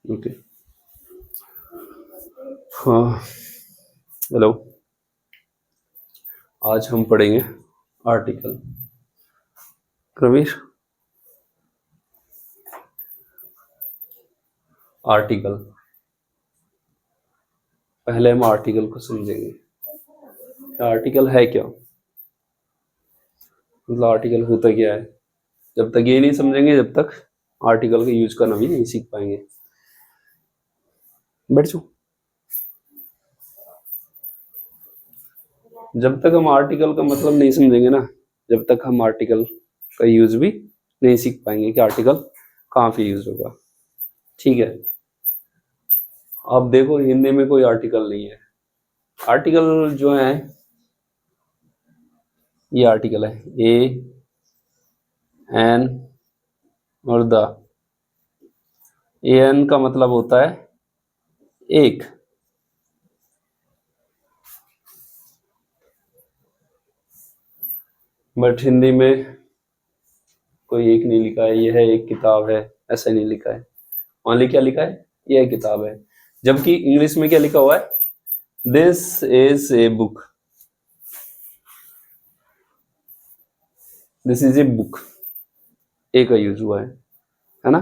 Okay. हाँ, hello. आज हम पढ़ेंगे आर्टिकल। रवीश, आर्टिकल। पहले हम आर्टिकल को समझेंगे। आर्टिकल है क्या, मतलब आर्टिकल होता क्या है। जब तक ये नहीं समझेंगे, जब तक आर्टिकल का यूज करना भी नहीं सीख पाएंगे। बैठ जाओ। जब तक हम आर्टिकल का मतलब नहीं समझेंगे ना, जब तक हम आर्टिकल का यूज भी नहीं सीख पाएंगे कि आर्टिकल कहाँ पे यूज होगा। ठीक है। अब देखो, हिंदी में कोई आर्टिकल नहीं है। आर्टिकल जो है, ये आर्टिकल है ए एन और द। ए एन का मतलब होता है एक, बट हिंदी में कोई एक नहीं लिखा है। यह एक किताब है, ऐसा नहीं लिखा है। ओनली क्या लिखा है, यह किताब है। जबकि इंग्लिश में क्या लिखा हुआ है, this is a book. This is a book, A का यूज हुआ है ना।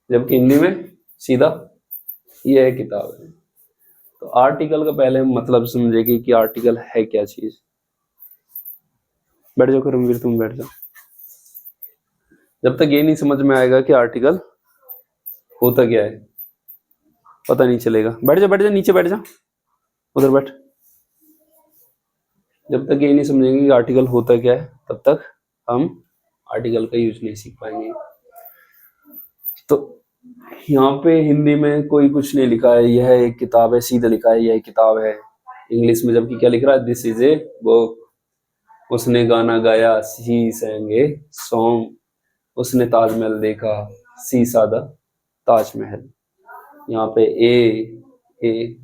जबकि हिंदी में सीधा यह किताब है। तो आर्टिकल का पहले हम मतलब समझेंगे कि आर्टिकल है क्या चीज। बैठ जाओ करमवीर, तुम बैठ जाओ। जब तक ये नहीं समझ में आएगा कि आर्टिकल होता क्या है, पता नहीं चलेगा। बैठ जा, बैठ जा, नीचे बैठ जा, उधर बैठ। जब तक ये नहीं समझेंगे कि आर्टिकल होता क्या है, तब तक हम आर्टिकल का यूज नहीं सीख पाएंगे। तो यहाँ पे हिंदी में कोई कुछ नहीं लिखा है, यह एक किताब है, सीधा लिखा है यह किताब है। इंग्लिश में जबकि क्या लिख रहा है, दिस इज ए बुक। उसने गाना गाया, सी sang a सॉन्ग। उसने ताजमहल देखा, सी सा द ताजमहल। यहाँ पे ए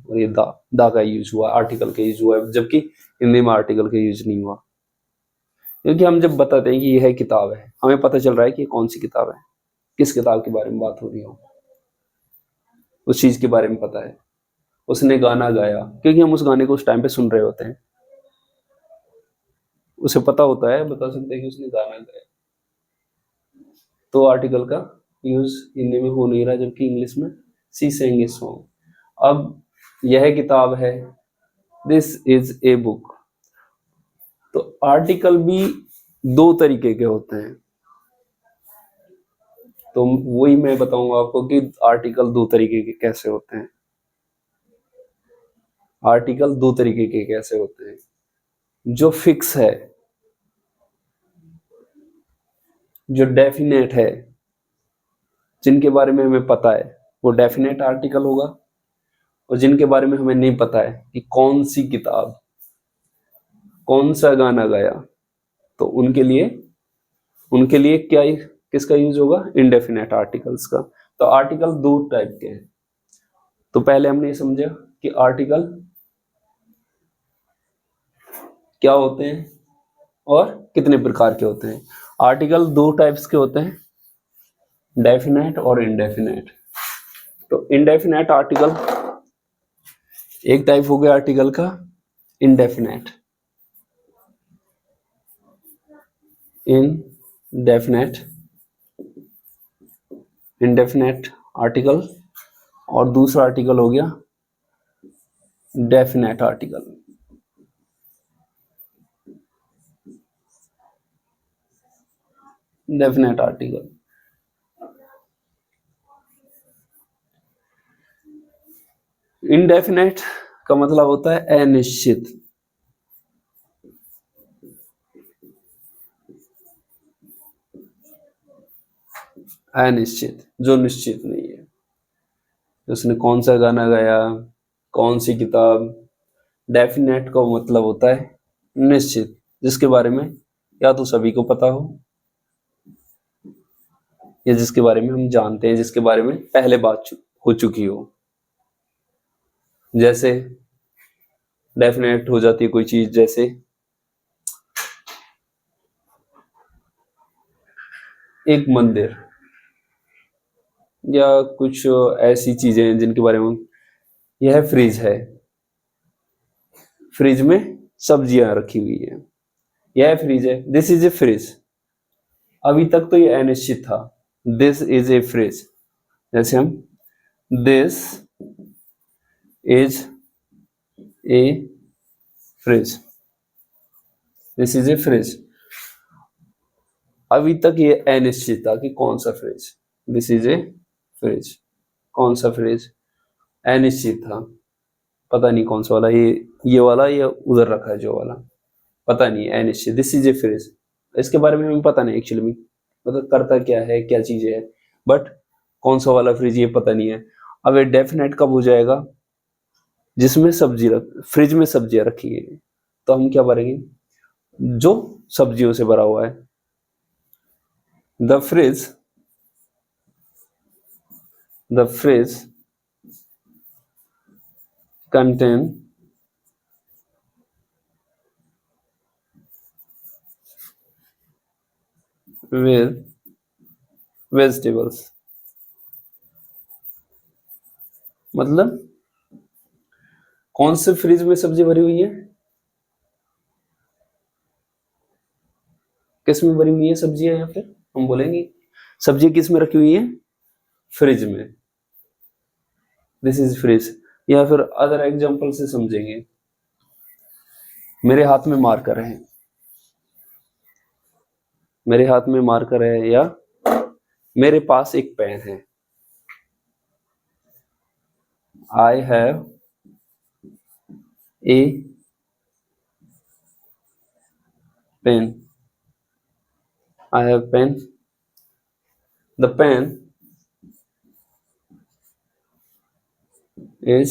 और ये दा का यूज हुआ, आर्टिकल का यूज हुआ है। जबकि हिंदी में आर्टिकल का यूज नहीं हुआ, क्योंकि हम जब बताते हैं कि यह किताब है, हमें पता चल रहा है कि कौन सी किताब है, किस किताब के बारे में बात हो रही हो, उस चीज के बारे में पता है। उसने गाना गाया, क्योंकि हम उस गाने को उस टाइम पे सुन रहे होते हैं, उसे पता होता है, बता सकते हैं कि उसने गाना गाया। तो आर्टिकल का यूज हिंदी में हो नहीं रहा, जबकि इंग्लिश में सी sang a सॉन्ग। अब यह किताब है, दिस इज ए बुक। तो आर्टिकल भी दो तरीके के होते हैं। तो वही मैं बताऊंगा आपको कि आर्टिकल दो तरीके के कैसे होते हैं। आर्टिकल दो तरीके के कैसे होते हैं, जो फिक्स है, जो डेफिनेट है, जिनके बारे में हमें पता है, वो डेफिनेट आर्टिकल होगा। और जिनके बारे में हमें नहीं पता है कि कौन सी किताब, कौन सा गाना गाया, तो उनके लिए क्या, किसका यूज होगा, इनडेफिनेट आर्टिकल्स का। तो आर्टिकल दो टाइप के हैं। तो पहले हमने ये समझा कि आर्टिकल क्या होते हैं और कितने प्रकार के होते हैं। आर्टिकल दो टाइप्स के होते हैं, डेफिनेट और इनडेफिनेट। तो इनडेफिनेट आर्टिकल एक टाइप हो गया आर्टिकल का, इनडेफिनेट। Indefinite indefinite article. और दूसरा आर्टिकल हो गया definite article. Definite article, indefinite का मतलब होता है अनिश्चित। अनिश्चित, जो निश्चित नहीं है, उसने कौन सा गाना गाया, कौन सी किताब। डेफिनेट का मतलब होता है निश्चित, जिसके बारे में या तो सभी को पता हो, या जिसके बारे में हम जानते हैं, जिसके बारे में पहले बात हो चुकी हो। जैसे डेफिनेट हो जाती है कोई चीज, जैसे एक मंदिर। या कुछ ऐसी चीजें हैं जिनके बारे में, यह फ्रिज है, फ्रिज में सब्जियां रखी हुई है, यह फ्रिज है, दिस इज ए फ्रिज। अभी तक तो ये अनिश्चित था, दिस इज ए फ्रिज। जैसे हम this is A fridge, this is A fridge. अभी तक ये अनिश्चित था कि कौन सा fridge, this is A fridge, कौन सा फ्रिज अनिश्चित था, पता नहीं कौन सा वाला, ये वाला या उधर रखा है जो वाला, पता नहीं, अनिश्चित। दिस इज ए फ्रिज, इसके बारे में हमें पता नहीं एक्चुअली में, मतलब करता क्या है, क्या चीजें है, बट कौन सा वाला फ्रिज ये पता नहीं है। अब ये डेफिनेट कब हो जाएगा, जिसमें सब्जी फ्रिज में सब्जियां रखी है, तो हम क्या भरेंगे, जो सब्जियों से भरा हुआ है। The fridge contain with vegetables, मतलब कौन से फ्रिज में सब्जी भरी हुई है, किस में भरी हुई है सब्जियां, या फिर हम बोलेंगे सब्जी किस में रखी हुई है, फ्रिज में, दिस इज फ्रिज। या फिर अदर एग्जांपल से समझेंगे, मेरे हाथ में मार्कर है, मेरे हाथ में मार्कर है, या मेरे पास एक पेन है, I have a pen, I have pen, the pen is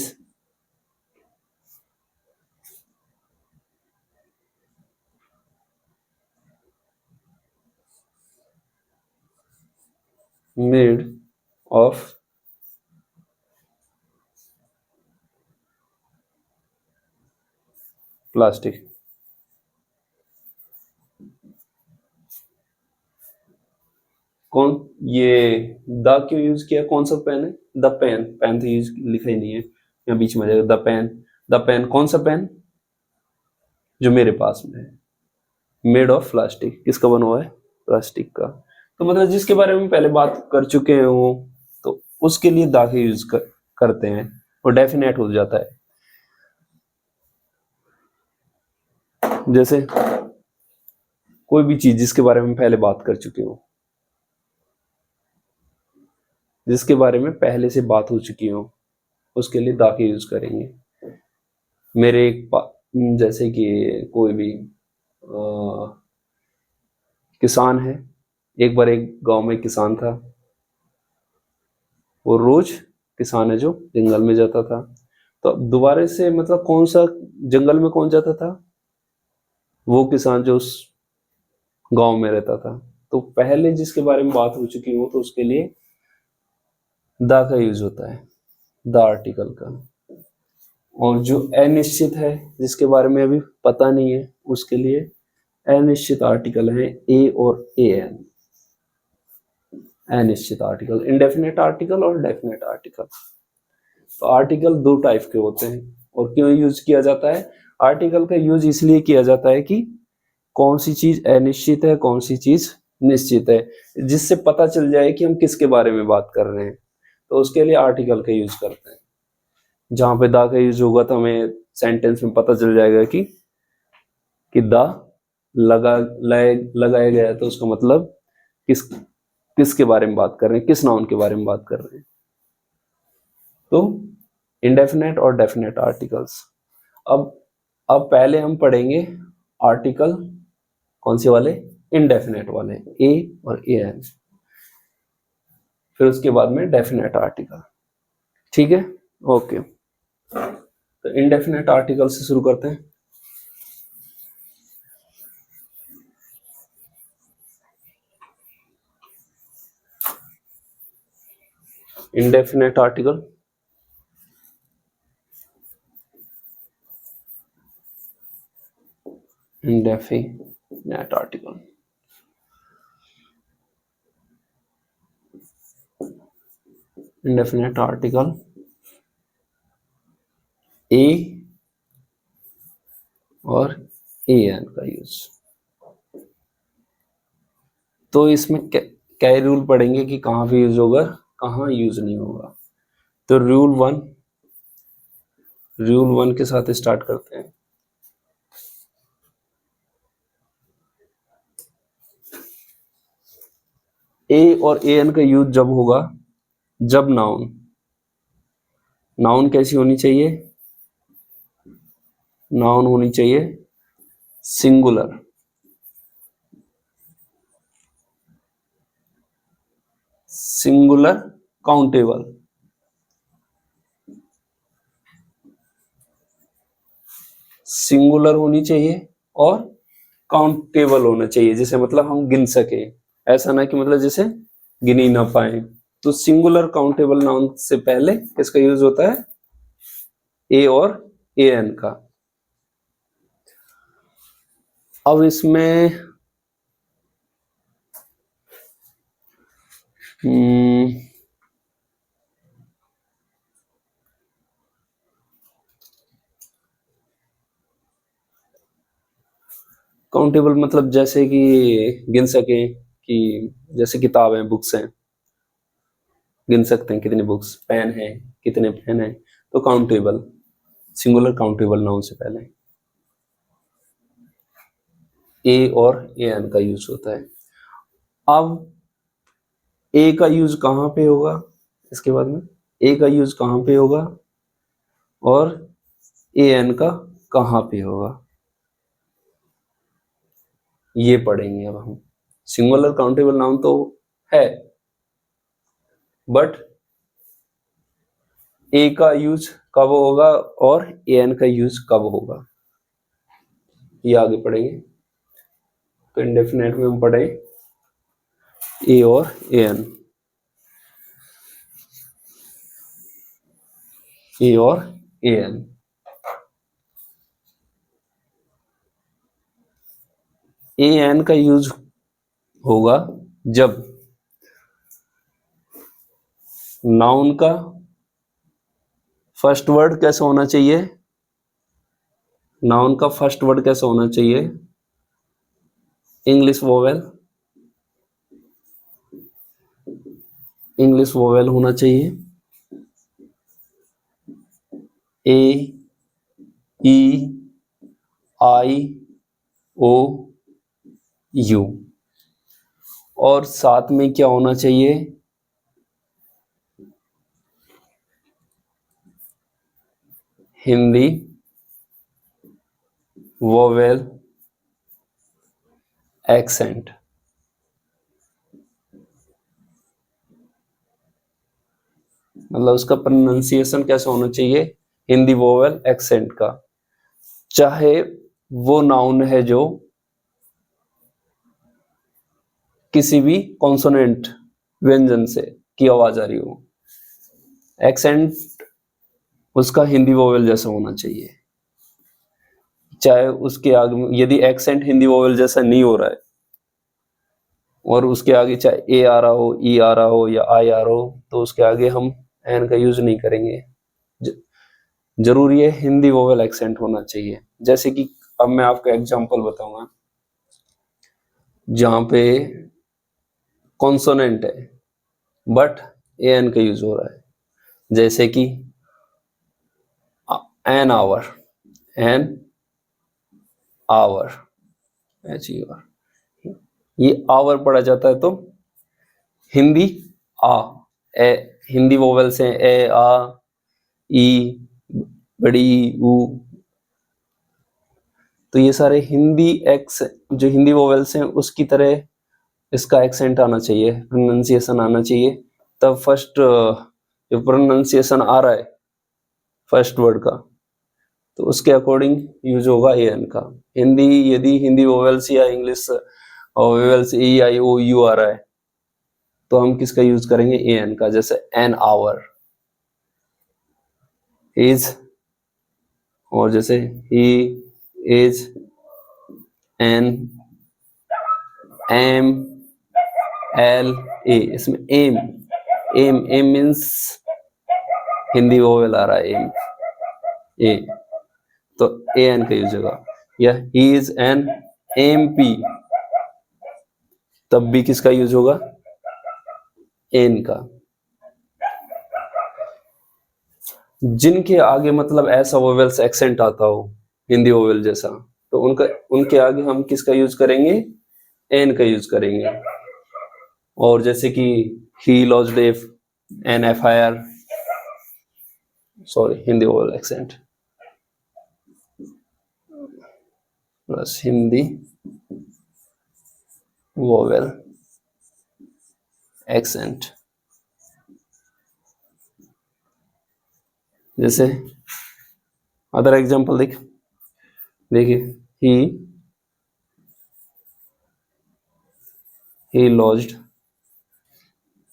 made of plastic. कौन ये द क्यों यूज किया, कौन सा पेन है, द पेन, पेन तो यूज लिखा ही नहीं है, यहाँ बीच में जाएगा द पेन, द पेन कौन सा पेन, जो मेरे पास में है, मेड ऑफ प्लास्टिक, किसका बना हुआ है, प्लास्टिक का। तो मतलब जिसके बारे में पहले बात कर चुके हैं वो, तो उसके लिए द का यूज करते हैं, वो डेफिनेट हो जाता है। जैसे कोई भी चीज जिसके बारे में पहले बात कर चुके हो, जिसके बारे में पहले से बात हो चुकी हो, उसके लिए दा का यूज करेंगे। मेरे जैसे कि कोई भी किसान है, एक बार एक गांव में किसान था, वो रोज किसान है जो जंगल में जाता था, तो दोबारा से मतलब कौन सा जंगल में कौन जाता था, वो किसान जो उस गांव में रहता था। तो पहले जिसके बारे में बात हो चुकी हो, तो उसके लिए दा का यूज होता है, द आर्टिकल का। और जो अनिश्चित है, जिसके बारे में अभी पता नहीं है, उसके लिए अनिश्चित आर्टिकल है ए और ए एन, अनिश्चित आर्टिकल, इंडेफिनेट आर्टिकल और डेफिनेट आर्टिकल। तो आर्टिकल दो टाइप के होते हैं, और क्यों यूज किया जाता है, आर्टिकल का यूज इसलिए किया जाता है कि कौन सी चीज अनिश्चित है, कौन सी चीज निश्चित है, जिससे पता चल जाए कि हम किसके बारे में बात कर रहे हैं, तो उसके लिए आर्टिकल का यूज करते हैं। जहां पे दा का यूज होगा तो हमें सेंटेंस में पता चल जाएगा कि दा लगाया गया है, तो उसका मतलब किसके बारे में बात कर रहे हैं, किस नाउन के बारे में बात कर रहे हैं। तो इंडेफिनेट और डेफिनेट आर्टिकल्स। अब पहले हम पढ़ेंगे आर्टिकल कौन से वाले, इंडेफिनेट वाले, ए और ए एन, फिर उसके बाद में डेफिनेट आर्टिकल। ठीक है, ओके। तो इंडेफिनेट आर्टिकल से शुरू करते हैं। Indefinite article, indefinite article, indefinite article A और ए एन का यूज। तो इसमें क्या रूल पढ़ेंगे कि कहाँ पे यूज होगा, कहाँ यूज नहीं होगा। तो रूल वन के साथ स्टार्ट करते हैं। ए और ए एन का यूज जब होगा जब नाउन कैसी होनी चाहिए, नाउन होनी चाहिए सिंगुलर, काउंटेबल। सिंगुलर होनी चाहिए और काउंटेबल होना चाहिए, जैसे मतलब हम गिन सके, ऐसा ना कि मतलब जैसे गिन ही ना पाए। तो सिंगुलर काउंटेबल नाउन से पहले किसका यूज होता है, ए और ए एन का। अब इसमें काउंटेबल मतलब जैसे कि गिन सके, कि जैसे किताब है, बुक्स हैं, गिन सकते हैं कितनी बुक्स, पेन है कितने पेन है। तो काउंटेबल, सिंगुलर काउंटेबल नाउन से पहले ए और ए एन का यूज होता है। अब ए का यूज कहाँ पे होगा, इसके बाद में ए का यूज कहाँ पे होगा और ए एन का कहाँ पे होगा, ये पढ़ेंगे अब हम। सिंगुलर काउंटेबल नाउन तो है, बट ए का यूज कब होगा और ए एन का यूज कब होगा, ये आगे पढ़ेंगे। तो इंडेफिनेट में हम पढ़े ए और ए एन, ए और ए एन। ए एन का यूज होगा जब नाउन का फर्स्ट वर्ड कैसा होना चाहिए, नाउन का फर्स्ट वर्ड कैसा होना चाहिए, इंग्लिश वोवेल होना चाहिए। ए ई आई ओ यू, और साथ में क्या होना चाहिए, हिंदी वोवेल एक्सेंट। मतलब उसका प्रोनाउंसिएशन कैसा होना चाहिए, हिंदी वोवेल एक्सेंट का। चाहे वो नाउन है जो किसी भी कॉन्सोनेंट व्यंजन से की आवाज आ रही हो, एक्सेंट उसका हिंदी वोवेल जैसा होना चाहिए। चाहे उसके आगे यदि एक्सेंट हिंदी वोवेल जैसा नहीं हो रहा है और उसके आगे चाहे ए आ रहा हो, ई आ रहा हो या आई आ रहा हो, तो उसके आगे हम एन का यूज नहीं करेंगे। जरूरी है हिंदी वोवेल एक्सेंट होना चाहिए। जैसे कि अब मैं आपको एग्जांपल बताऊंगा जहां पे कॉन्सोनेंट है बट ए एन का यूज हो रहा है, जैसे कि एन आवर, ये आवर पढ़ा जाता है तो हिंदी आ, हिंदी वोवेल से ए आ ई बड़ी ऊ, तो ये सारे हिंदी एक्स जो हिंदी वोवेल्स हैं उसकी तरह इसका एक्सेंट आना चाहिए, प्रोनाउंसिएशन आना चाहिए। तब फर्स्ट जो प्रोनाउंसिएशन आ रहा है फर्स्ट वर्ड का, तो उसके अकॉर्डिंग यूज होगा ए एन का। यदि हिंदी वोवेल्स या English vowels E I O U आ रहा है तो हम किसका यूज करेंगे, ए एन का। जैसे एन आवर, इज, और जैसे he is, an, M, L, A, इसमें M M, M means Hindi vowel आ रहा है, एम, ए, तो ए एन का यूज होगा। या he is an M P, तब भी किसका यूज होगा, एन का। जिनके आगे मतलब ऐसा वोवेल्स एक्सेंट आता हो हिंदी वोवेल जैसा, तो उनके आगे हम किसका यूज करेंगे, एन का यूज करेंगे। और जैसे कि he lodged an F I R, sorry Hindi vowel accent plus Hindi vowel accent. जैसे अदर एग्जांपल देखिए, he lodged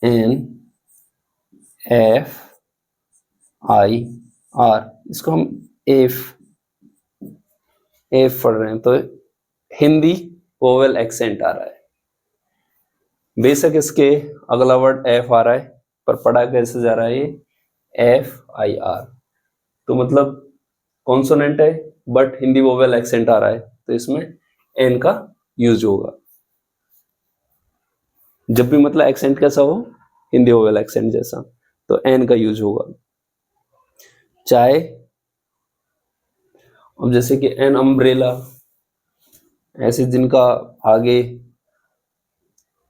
an F I R, इसको हम एफ पढ़ रहे हैं, तो हिंदी वोवेल एक्सेंट आ रहा है। बेशक इसके अगला वर्ड एफ आ रहा है, पर पढ़ा कैसे जा रहा है, ये एफ आई आर, तो मतलब कॉन्सोनेंट है बट हिंदी वोवेल एक्सेंट आ रहा है, तो इसमें एन का यूज होगा। जब भी मतलब एक्सेंट कैसा हो, हिंदी वोवेल एक्सेंट जैसा, तो एन का यूज होगा। चाहे अब जैसे कि एन अम्ब्रेला, ऐसे जिनका आगे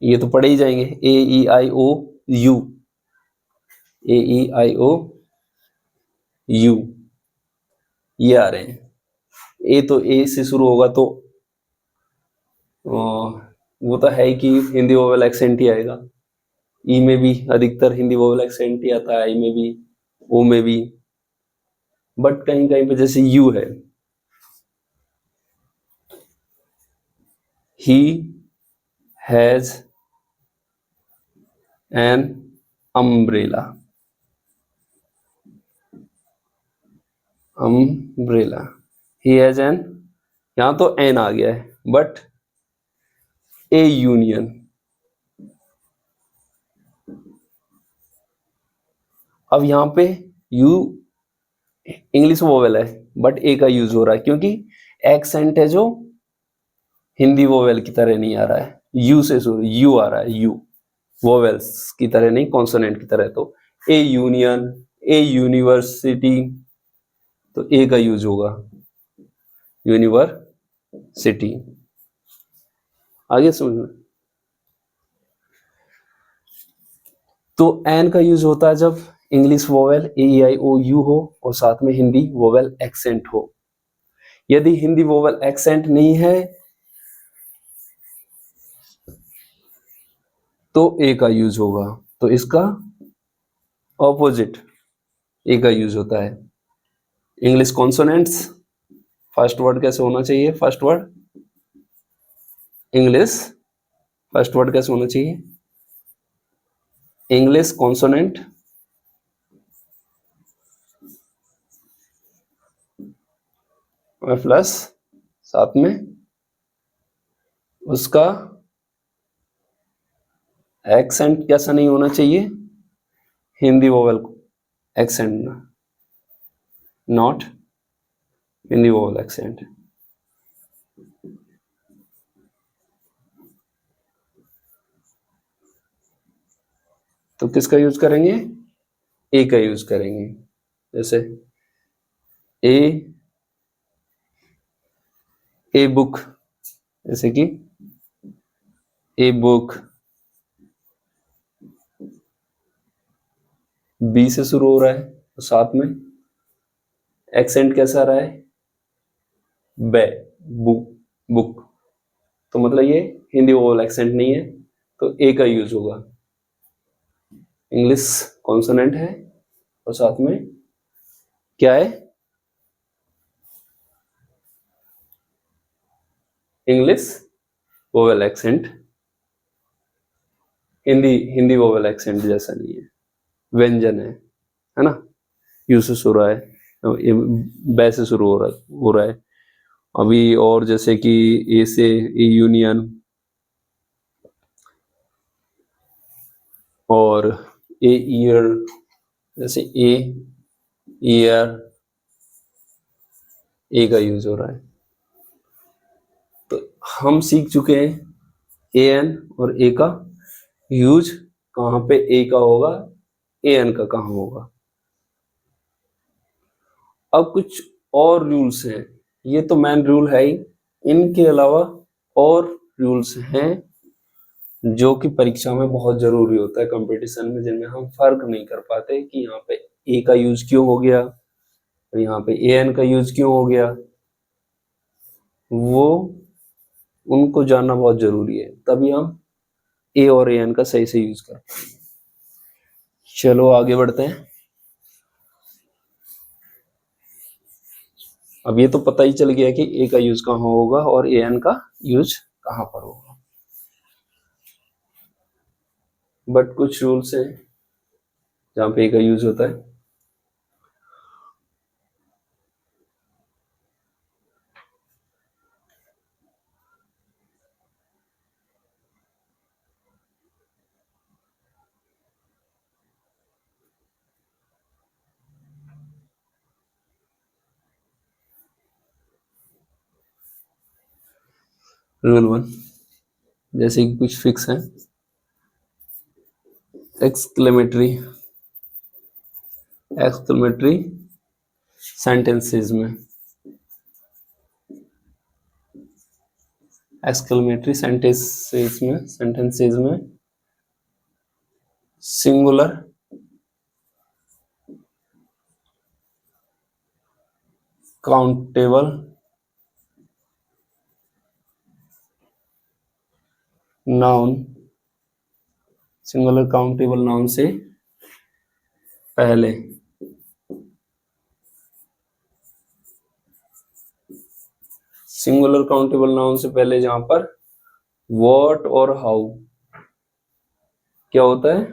ये तो पढ़े ही जाएंगे, ए E I O you, A E I O you, ये आ रहे हैं। ए तो ए से शुरू होगा, तो वो तो है ही कि हिंदी वोवेल एक्सेंट ही आएगा। ई में भी अधिकतर हिंदी वोवेल एक्सेंट ही आता है, आई में भी, ओ में भी, बट कहीं कहीं पे जैसे यू है, he has an umbrella, umbrella, he has an, यहां तो एन आ गया है, बट ए यूनियन, अब यहां पे यू इंग्लिश वोवेल है बट ए का यूज हो रहा है, क्योंकि एक्सेंट है जो हिंदी वोवेल की तरह नहीं आ रहा है, यू से शुरू, यू आ रहा है, यू वोवेल्स की तरह नहीं, कॉन्सोनेंट की तरह। तो ए यूनियन, ए यूनिवर्सिटी, तो ए का यूज होगा, यूनिवर्सिटी। आगे समझ में, तो एन का यूज होता है जब English vowel A E I O U हो और साथ में हिंदी वोवेल एक्सेंट हो। यदि हिंदी वोवेल एक्सेंट नहीं है तो ए का यूज होगा, तो इसका ऑपोजिट ए का यूज होता है। इंग्लिश कॉन्सोनेंट्स, फर्स्ट वर्ड कैसे होना चाहिए, first word English, first word कैसे होना चाहिए, इंग्लिश कॉन्सोनेंट प्लस साथ में उसका एक्सेंट कैसा नहीं होना चाहिए, Hindi vowel accent, not Hindi vowel accent. तो किसका यूज करेंगे, ए का यूज करेंगे। जैसे ए बुक, जैसे कि ए बुक, बी से शुरू हो रहा है, तो साथ में एक्सेंट कैसा रहा है, बे, बुक, बुक, तो मतलब ये हिंदी वोवेल एक्सेंट नहीं है, तो ए का यूज होगा। इंग्लिश कॉन्सोनेंट है और साथ में क्या है, English vowel accent, Hindi vowel accent जैसा नहीं है, व्यंजन है ना, यू से शुरू है, बै से शुरू हो रहा है। अभी और जैसे कि ए से ए यूनियन, और ए ईयर, जैसे ए ईयर, ए का यूज हो रहा है। तो हम सीख चुके हैं ए एन और ए का यूज कहाँ पे ए का होगा, ए एन का कहाँ होगा। अब कुछ और रूल्स हैं, ये तो मेन रूल है ही, इनके अलावा और रूल्स हैं जो कि परीक्षा में बहुत जरूरी होता है कंपटीशन में, जिनमें हम फर्क नहीं कर पाते कि यहाँ पे ए का यूज क्यों हो गया और यहाँ पे ए एन का यूज क्यों हो गया। वो उनको जानना बहुत जरूरी है, तभी हम ए और ए एन का सही से यूज कर पाएंगे। चलो आगे बढ़ते हैं। अब ये तो पता ही चल गया कि ए का यूज कहाँ होगा और ए एन का यूज कहाँ पर होगा, बट कुछ रूल्स हैं जहाँ पे ए का यूज होता है। रूल 1, जैसे कि कुछ फिक्स है, एक्सक्लेमेटरी सेंटेंसेस में, एक्सक्लेमेटरी सेंटेंसेस में singular countable noun, singular countable noun से पहले सिंगुलर काउंटेबल नाउन से पहले जहां पर व्हाट और हाउ क्या होता है,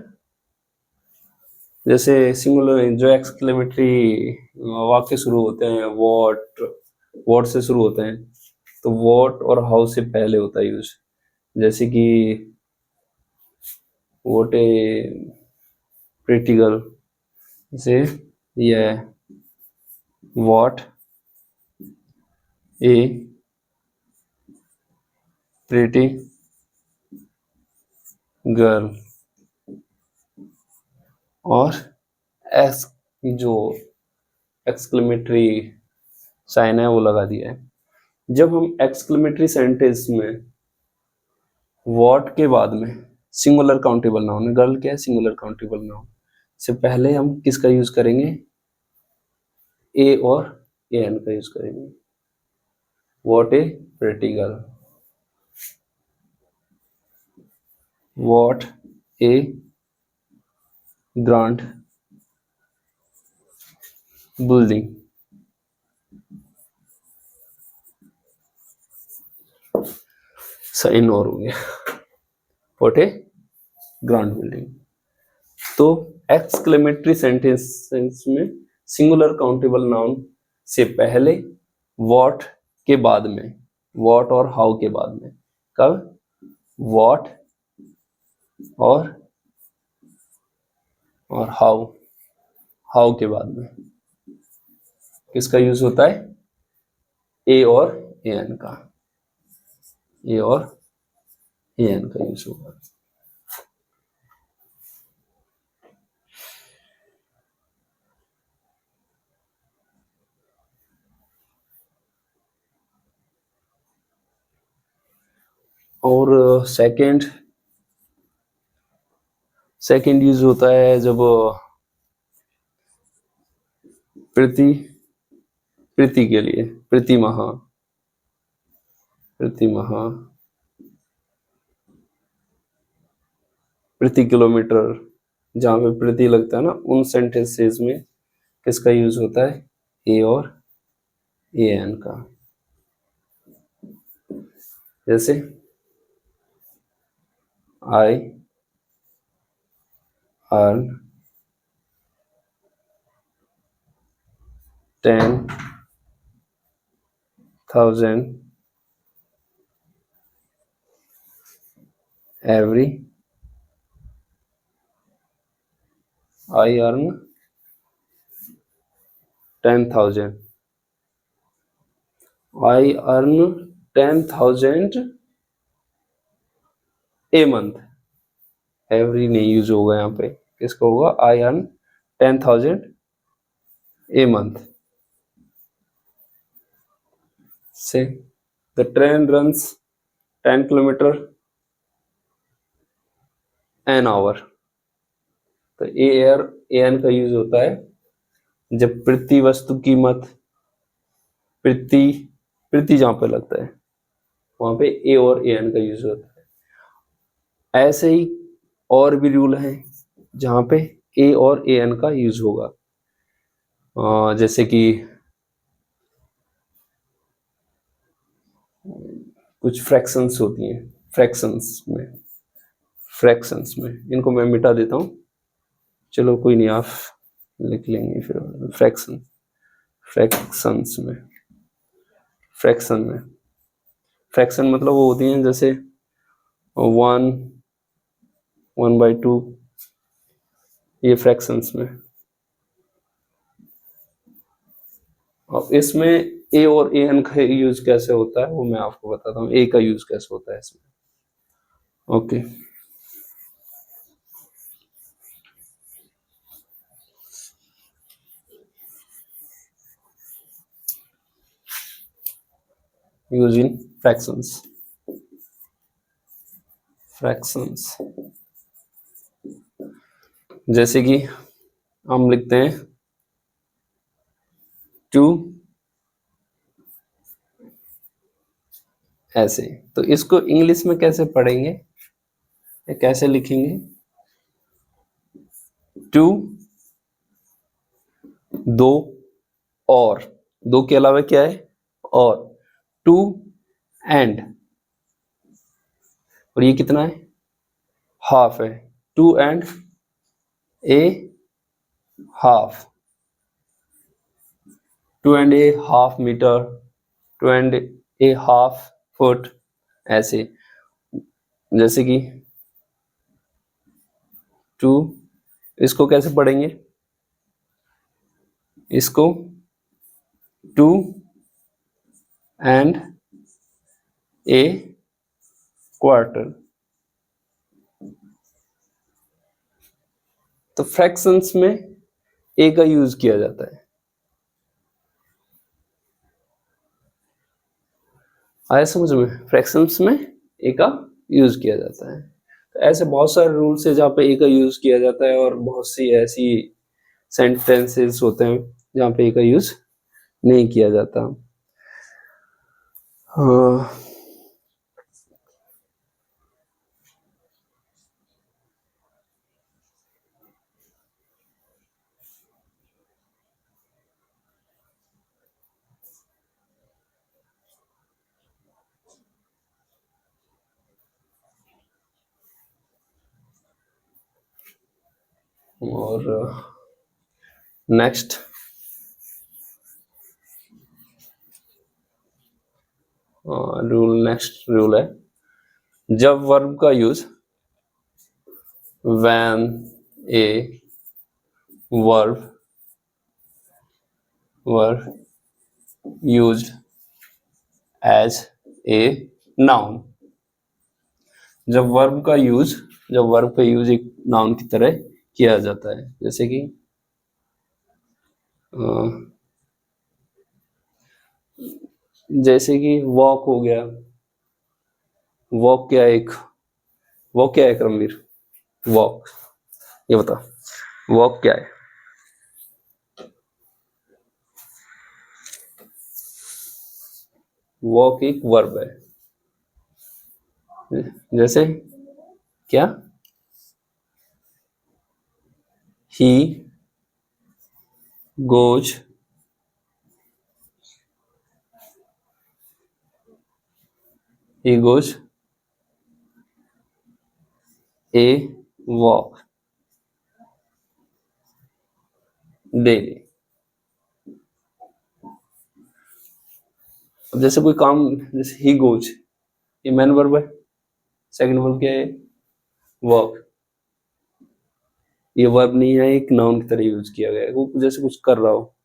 जैसे सिंगुलर जो एक्सक्लेमेटरी वाक्य शुरू होते हैं व्हाट से शुरू होते हैं, तो व्हाट और हाउ से पहले होता है यूज। जैसे कि व्हाट ए प्रिटी गर्ल से ये व्हाट ए प्रिटी गर्ल, और एस जो एक्सक्लेमेटरी साइन है वो लगा दिया है। जब हम एक्सक्लेमेटरी सेंटेंस में व्हाट के बाद में सिंगुलर काउंटेबल नाउन, गर्ल क्या है सिंगुलर काउंटेबल नाउन से पहले हम किसका यूज करेंगे, ए और ए एन का यूज करेंगे। What a pretty girl, what a grand building, sign और हो गया, व्हाट ए ग्रांड बिल्डिंग। तो एक्सक्लेमेटरी सेंटेंस में सिंगुलर काउंटेबल नाउन से पहले, व्हाट के बाद में, व्हाट और हाउ के बाद में, कब व्हाट और हाउ के बाद में किसका यूज होता है, ए और ए एन का, ए और ए एन का यूज होगा। और सेकंड यूज होता है जब प्रति के लिए, प्रति माह, प्रति किलोमीटर, जहां पे प्रति लगता है ना, उन सेंटेंसेस में किसका यूज होता है, ए और ए एन का। जैसे I earn 10,000 every I earn 10,000. I earn 10,000 a month. Every नहीं यूज होगा यहाँ पे, किसका होगा? I earn 10,000 a month. Say the train runs 10 kilometer an hour. तो ए एन का यूज होता है जब प्रति वस्तु कीमत, प्रति प्रति जहां पे लगता है वहां पे ए और ए एन का यूज होता है। ऐसे ही और भी रूल हैं जहां पे ए और ए एन का यूज होगा, जैसे कि कुछ फ्रैक्शंस होती हैं, फ्रैक्शंस में इनको मैं मिटा देता हूं, चलो कोई नहीं, आप लिख लेंगे फिर। फ्रैक्शंस में फ्रैक्शन मतलब वो होती हैं जैसे 1/2, ये फ्रैक्शंस में। अब इसमें ए और ए एन का यूज कैसे होता है वो मैं आपको बताता हूँ। ए का यूज कैसे होता है इसमें। ओके, यूज इन फ्रैक्शंस जैसे कि हम लिखते हैं 2 ऐसे, तो इसको इंग्लिश में कैसे पढ़ेंगे या कैसे लिखेंगे? 2 दो और, दो के अलावा क्या है? और 2 एंड, और ये कितना है? हाफ है। 2 and a half, 2 and a half metre, 2 and a half foot, ऐसे। जैसे कि 2, इसको कैसे पढ़ेंगे? इसको 2 एंड ए क्वार्टर। तो फ्रैक्शंस में ए का यूज किया जाता है। आया समझ में? फ्रैक्शंस में ए का यूज किया जाता है। तो ऐसे बहुत सारे रूल्स है जहाँ पे ए का यूज किया जाता है, और बहुत सी ऐसी सेंटेंसेस होते हैं जहाँ पे ए का यूज नहीं किया जाता। और नेक्स्ट रूल है, जब वर्ब का use when a verb were used as a noun, जब वर्ब का यूज एक नाउन की तरह किया जाता है। जैसे कि वॉक हो गया। वॉक क्या है क्रमवीर? वॉक, ये बता, वॉक क्या है? वॉक एक वर्ब है। जैसे क्या? he goes a walk daily। अब जैसे कोई काम, जैसे he goes, ये मैन वर्ब है। सेकंड वर्ब क्या है? वॉक। ये वर्ब नहीं है, एक नाउन की तरह यूज किया गया है। वो जैसे कुछ कर रहा हो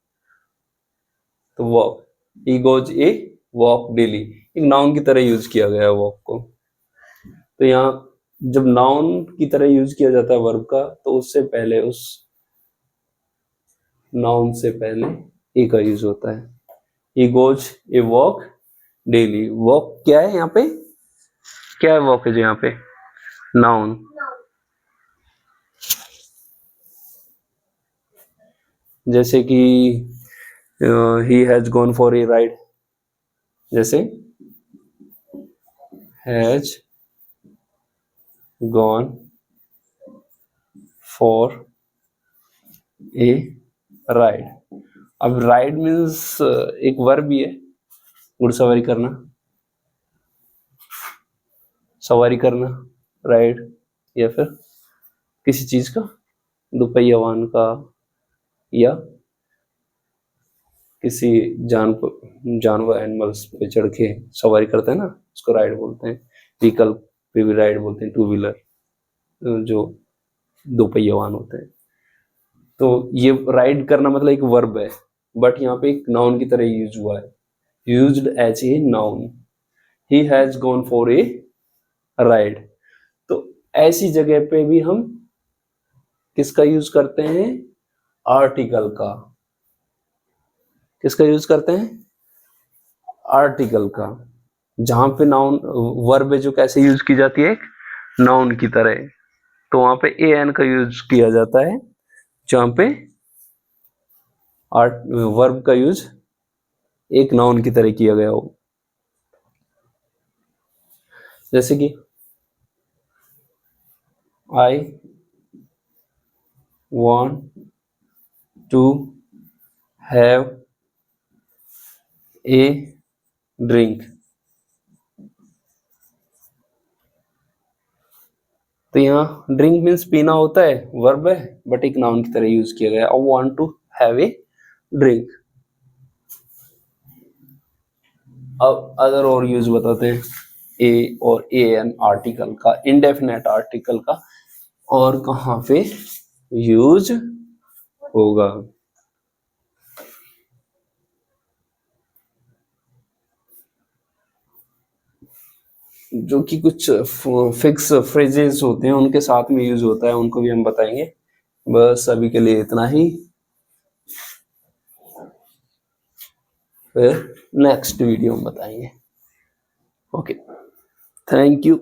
तो walk, he goes a walk daily, एक नाउन की तरह यूज किया गया है वॉक को। तो यहाँ जब नाउन की तरह यूज किया जाता है वर्ब का, तो उससे पहले, उस नाउन से पहले ए का यूज होता है। He goes a walk daily. Walk क्या है यहाँ पे, क्या है वॉक है जो यहाँ पे, नाउन। जैसे कि he has gone for a ride, जैसे has gone for a ride. अब राइड मीन्स एक वर्ब भी है, घुड़सवारी करना, सवारी करना, राइड, या फिर किसी चीज का, दोपहिया वाहन का, या किसी जानवर एनिमल्स पे चढ़ के सवारी करते हैं ना, उसको राइड बोलते हैं। व्हीकल पे भी राइड बोलते हैं, टू व्हीलर जो दोपहिया वाहन होते हैं। तो ये राइड करना मतलब एक वर्ब है, बट यहाँ पे एक नाउन की तरह यूज हुआ है, used as a noun. He has gone for a ride. तो ऐसी जगह पे भी हम किसका यूज करते हैं, आर्टिकल का। किसका यूज करते हैं, आर्टिकल का। जहां पे नाउन वर्ब जो कैसे यूज की जाती है, नाउन की तरह, तो वहां पे ए एन का यूज किया जाता है। जहां पे वर्ब का यूज एक नाउन की तरह किया गया हो। जैसे कि आई want to have a drink। तो यहाँ ड्रिंक मीन्स पीना होता है, वर्ब है, बट एक नाउन की तरह यूज किया गया। I want to have a drink. अब अदर और यूज बताते हैं, ए और ए एन आर्टिकल का, इंडेफिनेट आर्टिकल का, और कहाँ पे यूज होगा। जो कि कुछ फिक्स फ्रेजेस होते हैं उनके साथ में यूज होता है, उनको भी हम बताएंगे। बस अभी के लिए इतना ही, फिर नेक्स्ट वीडियो में बताएंगे। Okay, thank you.